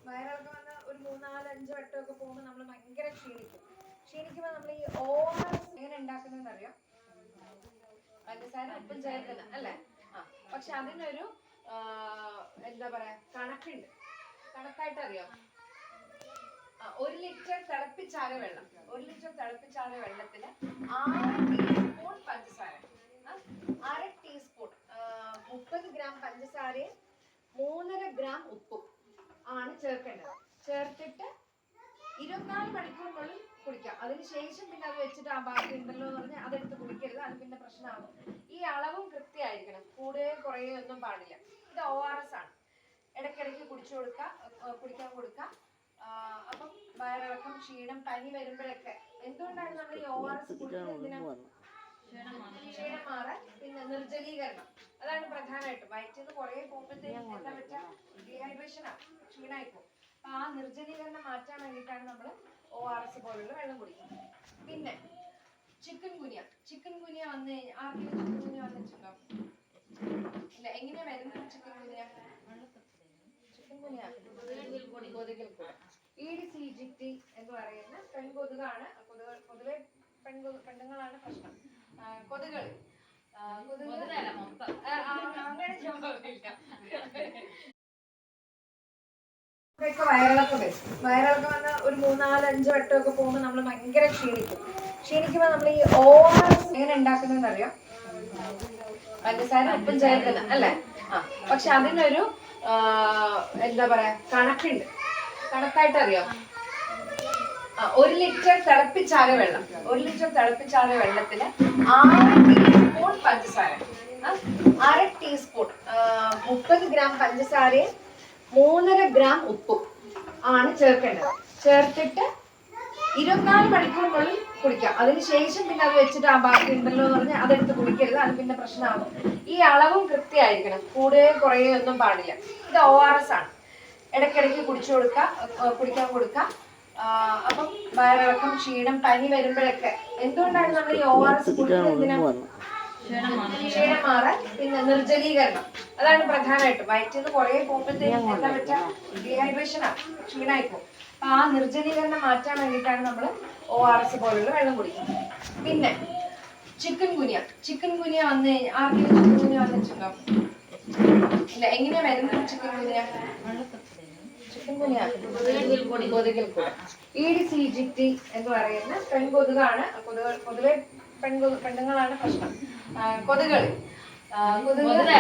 വയറിളക്കം വന്ന ഒരു 3-4-5 വട്ടമൊക്കെ പോകുമ്പോൾ നമ്മൾ ഭയങ്കര ക്ഷീണിക്കുമ്പോൾ നമ്മൾ ഈ ORS എങ്ങനെ ഉണ്ടാക്കുന്നതെന്ന് അറിയാം. പഞ്ചസാര ഉപ്പും ചേർക്കുന്ന അല്ലേ? പക്ഷെ അതിനൊരു എന്താ പറയാ കണക്കുണ്ട്. കണക്കായിട്ട് അറിയാം. 1 ലിറ്റർ തിളപ്പിച്ചാറിയ വെള്ളം, 1 ലിറ്റർ തിളപ്പിച്ചാറിയ വെള്ളത്തിൽ 6 ടീസ്പൂൺ പഞ്ചസാര, 1/2 ടീസ്പൂൺ 30 ഗ്രാം പഞ്ചസാരയും 3.5 ഗ്രാം ഉപ്പും ആണ് ചേർക്കേണ്ടത്. ചേർത്തിട്ട് 24 മണിക്കൂറിനുള്ളിൽ കുടിക്കാം. അതിനുശേഷം പിന്നെ അത് വെച്ചിട്ട് ആ ബാക്കി ഉണ്ടല്ലോ എന്ന് പറഞ്ഞാൽ അതെടുത്ത് കുടിക്കരുത്, അത് പിന്നെ പ്രശ്നമാകും. ഈ അളവും കൃത്യമായിരിക്കണം, കൂടുകയോ കുറയുകയോ ഒന്നും പാടില്ല. ഇത് ORS ആണ്. ഇടയ്ക്കിടയ്ക്ക് കുടിക്കാൻ കൊടുക്കാം. അപ്പം വയറിളക്കം, ക്ഷീണം, പനി വരുമ്പോഴൊക്കെ എന്തുകൊണ്ടാണ് നമ്മൾ ഈ ORS കുടിക്കുന്നത്? ക്ഷീണം മാറാൻ, പിന്നെ നിർജ്ജലീകരണം, അതാണ് പ്രധാനമായിട്ടും. വയറ്റിൽ നിന്ന് കുറേ പോകുമ്പോഴത്തേക്കും എന്താ വെച്ചാൽ ഡീഹൈഡ്രേഷനാണ്, ക്ഷീണമായിപ്പോകും. അപ്പൊ ആ നിർജ്ജലീകരണം മാറ്റാൻ വേണ്ടിയിട്ടാണ് നമ്മൾ ORS പോലുള്ള വെള്ളം കുടിക്കുന്നത്. പിന്നെ ചിക്കൻ ഗുനിയ വന്നു കഴിഞ്ഞാൽ ആർക്കെങ്കിലും ചിക്കൻ ഗുനിയ വന്നിട്ടുണ്ടോ? ഇല്ല. എങ്ങനെയാ വരുന്നത് ചിക്കൻ ഗുനിയ? കൊതുകിൽ കൂടെ ഈഡിസ് ഈജിപ്തി എന്ന് പറയുന്ന പെൺകൊതുകാണ്. പൊതുവെ പെണ്ണുങ്ങളാണ് പ്രശ്നം. കൊതുകൾ അങ്ങനെ വയറിളക്കം വന്ന ഒരു 3-4-5 വട്ടമൊക്കെ പോകുമ്പോൾ നമ്മൾ ഭയങ്കര ക്ഷീണിക്കുമ്പോൾ നമ്മൾ ഈ ORS എങ്ങനെ ഉണ്ടാക്കുന്നതെന്ന് അറിയാം. പഞ്ചസാര ഉപ്പും ചേർക്കുന്ന അല്ലേ? പക്ഷെ അതിനൊരു എന്താ പറയാ കണക്കുണ്ട്. കണക്കായിട്ട് അറിയാം. 1 ലിറ്റർ തിളപ്പിച്ചാറിയ വെള്ളം, 1 ലിറ്റർ തിളപ്പിച്ചാറിയ വെള്ളത്തിൽ 6 ടീസ്പൂൺ പഞ്ചസാര, 1/2 ടീസ്പൂൺ 30 ഗ്രാം പഞ്ചസാരയും 3.5 ഗ്രാം ഉപ്പും ആണ് ചേർക്കേണ്ടത്. ചേർത്തിട്ട് 24 മണിക്കൂറിനുള്ളിൽ കുടിക്കാം. അതിനുശേഷം പിന്നെ അത് വെച്ചിട്ട് ആ ബാക്കി ഉണ്ടല്ലോ എന്ന് പറഞ്ഞാൽ അതെടുത്ത് കുടിക്കരുത്, അത് പിന്നെ പ്രശ്നമാകും. ഈ അളവും കൃത്യമായിരിക്കണം, കൂടുകയോ കുറയുകയോ ഒന്നും പാടില്ല. ഇത് ORS ആണ്. ഇടയ്ക്കിടയ്ക്ക് കുടിക്കാൻ കൊടുക്കാം. അപ്പം വയറിളക്കം, ക്ഷീണം, പനി വരുമ്പോഴൊക്കെ എന്തുകൊണ്ടാണ് നമ്മൾ ഈ ORS കുടിക്കുന്നത്? ക്ഷീണം മാറാൻ, പിന്നെ നിർജ്ജലീകരണം, അതാണ് പ്രധാനമായിട്ടും. വയറ്റിൽ നിന്ന് കുറേ പോകുമ്പോഴത്തേക്കും എന്താ വെച്ചാൽ ഡീഹൈഡ്രേഷനാണ്, ക്ഷീണമായിപ്പോകും. അപ്പൊ ആ നിർജ്ജലീകരണം മാറ്റാൻ വേണ്ടിയിട്ടാണ് നമ്മൾ ORS പോലുള്ള വെള്ളം കുടിക്കുന്നത്. പിന്നെ ചിക്കൻ ഗുനിയ വന്നു കഴിഞ്ഞാൽ ആർക്കെങ്കിലും ചിക്കൻ ഗുനിയ വന്നിട്ടുണ്ടോ? ഇല്ല. എങ്ങനെയാ വരുന്നത് ചിക്കൻ ഗുനിയ? കൊതുകിൽ കൂടെ ഈഡിസ് ഈജിപ്തി എന്ന് പറയുന്ന പെൺകൊതുകാണ്. പൊതുവെ പെണ്ണുങ്ങളാണ് പ്രശ്നം. കൊതുകൾ അങ്ങനെ